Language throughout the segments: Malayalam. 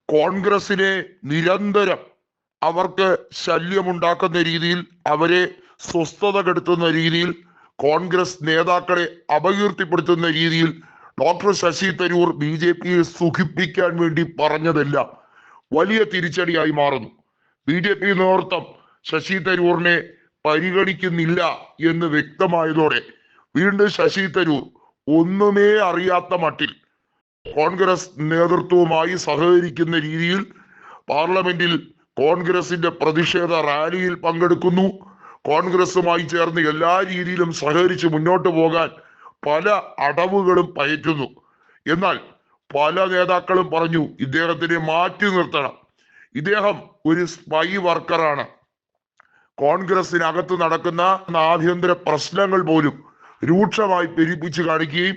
കോൺഗ്രസിനെ നിരന്തരം അവർക്ക് ശല്യമുണ്ടാക്കുന്ന രീതിയിൽ, അവരെ സ്വസ്ഥത കെടുത്തുന്ന രീതിയിൽ, കോൺഗ്രസ് നേതാക്കളെ അപകീർത്തിപ്പെടുത്തുന്ന രീതിയിൽ ഡോക്ടർ ശശി തരൂർ BJPയെ സുഖിപ്പിക്കാൻ വേണ്ടി പറഞ്ഞതെല്ലാം വലിയ തിരിച്ചടിയായി മാറുന്നു. BJP നേതൃത്വം ശശി തരൂറിനെ പരിഗണിക്കുന്നില്ല എന്ന് വ്യക്തമായതോടെ വീണ്ടും ശശി തരൂർ ഒന്നുമേ അറിയാത്ത മട്ടിൽ കോൺഗ്രസ് നേതൃത്വവുമായി സഹകരിക്കുന്ന രീതിയിൽ പാർലമെന്റിൽ കോൺഗ്രസിന്റെ പ്രതിഷേധ റാലിയിൽ പങ്കെടുക്കുന്നു. കോൺഗ്രസുമായി ചേർന്ന് എല്ലാ രീതിയിലും സഹകരിച്ച് മുന്നോട്ട് പോകാൻ പല അടവുകളും പയറ്റുന്നു. എന്നാൽ പല നേതാക്കളും പറഞ്ഞു ഇദ്ദേഹത്തിനെ മാറ്റി നിർത്തണം, ഇദ്ദേഹം ഒരു സ്പൈ വർക്കറാണ്, കോൺഗ്രസിനകത്ത് നടക്കുന്ന ആഭ്യന്തര പ്രശ്നങ്ങൾ പോലും രൂക്ഷമായി പെരുപ്പിച്ച് കാണിക്കുകയും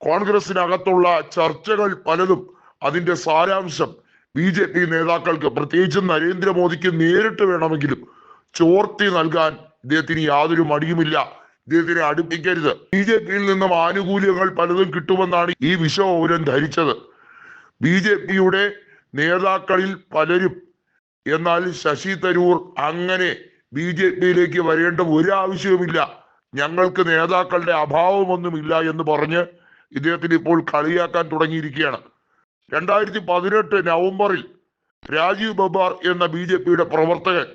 കോൺഗ്രസിനകത്തുള്ള ചർച്ചകൾ പലതും അതിന്റെ സാരാംശം BJP നേതാക്കൾക്ക്, പ്രത്യേകിച്ചും നരേന്ദ്രമോദിക്ക് നേരിട്ട് വേണമെങ്കിലും ചോർത്തി നൽകാൻ ഇദ്ദേഹത്തിന് യാതൊരു മടിയുമില്ല. ഇദ്ദേഹത്തിനെ അടുപ്പിക്കരുത്, BJPയിൽ നിന്നും ആനുകൂല്യങ്ങൾ പലതും കിട്ടുമെന്നാണ് ഈ വിശ്വപൗരൻ ധരിച്ചത്. BJPയുടെ നേതാക്കളിൽ പലരും എന്നാൽ ശശി തരൂർ അങ്ങനെ BJPയിലേക്ക് വരേണ്ട ഒരു ആവശ്യവുമില്ല, ഞങ്ങൾക്ക് നേതാക്കളുടെ അഭാവമൊന്നുമില്ല എന്ന് പറഞ്ഞ് ഇദ്ദേഹത്തിന് ഇപ്പോൾ കളിയാക്കാൻ തുടങ്ങിയിരിക്കുകയാണ്. 2018 നവംബറിൽ രാജീവ് ബബ്ബാർ എന്ന BJPയുടെ പ്രവർത്തകൻ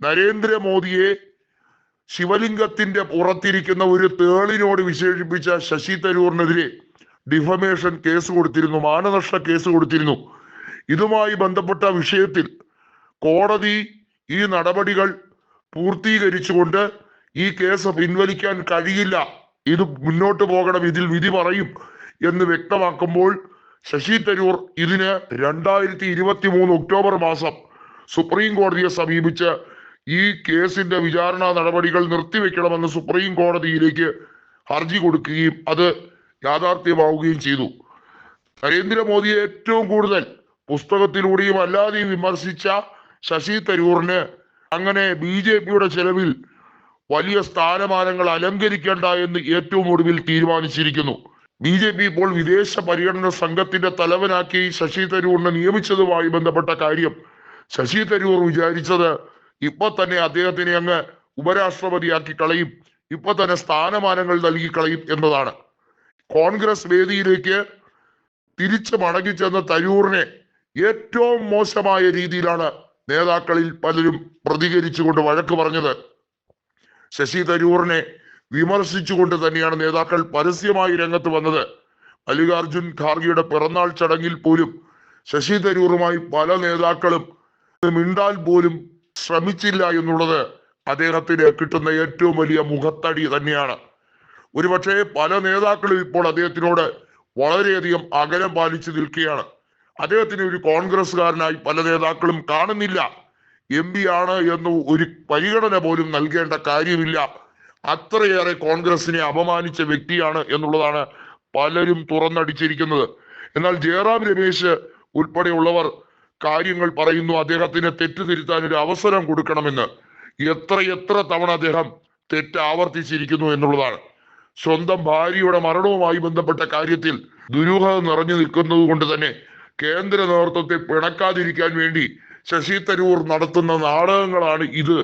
നരേന്ദ്രമോദിയെ ശിവലിംഗത്തിന്റെ പുറത്തിരിക്കുന്ന ഒരു തേളിനോട് വിശേഷിപ്പിച്ച ശശി തരൂറിനെതിരെ ഡിഫമേഷൻ കേസ് കൊടുത്തിരുന്നു, മാനനഷ്ട കേസ് കൊടുത്തിരുന്നു. ഇതുമായി ബന്ധപ്പെട്ട വിഷയത്തിൽ കോടതി ഈ നടപടികൾ പൂർത്തീകരിച്ചുകൊണ്ട് ഈ കേസ് പിൻവലിക്കാൻ കഴിയില്ല, ഇത് മുന്നോട്ട് പോകണം, ഇതിൽ വിധി പറയും എന്ന് വ്യക്തമാക്കുമ്പോൾ ശശി തരൂർ ഇതിന് 2023 ഒക്ടോബർ മാസം സുപ്രീം കോടതിയെ സമീപിച്ച് ഈ കേസിന്റെ വിചാരണ നടപടികൾ നിർത്തിവെക്കണമെന്ന് സുപ്രീം കോടതിയിലേക്ക് ഹർജി കൊടുക്കുകയും അത് യാഥാർത്ഥ്യമാവുകയും ചെയ്തു. നരേന്ദ്രമോദിയെ ഏറ്റവും കൂടുതൽ പുസ്തകത്തിലൂടെയും അല്ലാതെയും വിമർശിച്ച ശശി തരൂറിന് അങ്ങനെ BJPയുടെ ചെലവിൽ വലിയ സ്ഥാനമാനങ്ങൾ അലങ്കരിക്കേണ്ട എന്ന് ഏറ്റവും ഒടുവിൽ തീരുമാനിച്ചിരിക്കുന്നു. BJP ഇപ്പോൾ വിദേശ പര്യടന സംഘത്തിന്റെ തലവനാക്കി ശശി തരൂറിനെ നിയമിച്ചതുമായി ബന്ധപ്പെട്ട കാര്യം ശശി തരൂർ വിചാരിച്ചത് ഇപ്പൊ തന്നെ അദ്ദേഹത്തിനെ അങ്ങ് ഉപരാഷ്ട്രപതിയാക്കി കളയും, ഇപ്പൊ തന്നെ സ്ഥാനമാനങ്ങൾ നൽകി കളയും എന്നതാണ്. കോൺഗ്രസ് വേദിയിലേക്ക് തിരിച്ചു മടങ്ങിച്ചെന്ന തരൂറിനെ ഏറ്റവും മോശമായ രീതിയിലാണ് നേതാക്കളിൽ പലരും പ്രതികരിച്ചുകൊണ്ട് വഴക്ക് പറഞ്ഞത്. ശശി തരൂറിനെ വിമർശിച്ചുകൊണ്ട് തന്നെയാണ് നേതാക്കൾ പരസ്യമായി രംഗത്ത് വന്നത്. മല്ലികാർജുൻ ഖാർഗെയുടെ പിറന്നാൾ ചടങ്ങിൽ പോലും ശശി തരൂറുമായി പല നേതാക്കളും മിണ്ടാൻ പോലും ശ്രമിച്ചില്ല എന്നുള്ളത് അദ്ദേഹത്തിന് കിട്ടുന്ന ഏറ്റവും വലിയ മുഖത്തടി തന്നെയാണ്. ഒരുപക്ഷെ പല നേതാക്കളും ഇപ്പോൾ അദ്ദേഹത്തിനോട് വളരെയധികം അകലം പാലിച്ചു നിൽക്കുകയാണ്. അദ്ദേഹത്തിന് ഒരു കോൺഗ്രസ്സുകാരനായി പല നേതാക്കളും കാണുന്നില്ല. MP ആണ് എന്ന് ഒരു പരിഗണന പോലും നൽകേണ്ട കാര്യമില്ല, അത്രയേറെ കോൺഗ്രസിനെ അപമാനിച്ച വ്യക്തിയാണ് എന്നുള്ളതാണ് പലരും തുറന്നടിച്ചിരിക്കുന്നത്. എന്നാൽ ജയറാം രമേശ് ഉൾപ്പെടെയുള്ളവർ കാര്യങ്ങൾ പറയുന്നു, അദ്ദേഹത്തിന് തെറ്റ് തിരുത്താൻ ഒരു അവസരം കൊടുക്കണമെന്ന്. എത്ര തവണ അദ്ദേഹം തെറ്റ് ആവർത്തിച്ചിരിക്കുന്നു എന്നുള്ളതാണ്. സ്വന്തം ഭാര്യയുടെ മരണവുമായി ബന്ധപ്പെട്ട കാര്യത്തിൽ ദുരൂഹത നിറഞ്ഞു നിൽക്കുന്നത് കൊണ്ട് തന്നെ കേന്ദ്ര നേതൃത്വത്തെ പിണക്കാതിരിക്കാൻ വേണ്ടി ശശി തരൂർ നടത്തുന്ന നാടകങ്ങളാണ് ഇത്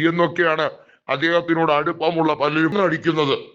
എന്നൊക്കെയാണ് അദ്ദേഹത്തിനോട് അടുപ്പമുള്ള പലരും അടിക്കുന്നത്.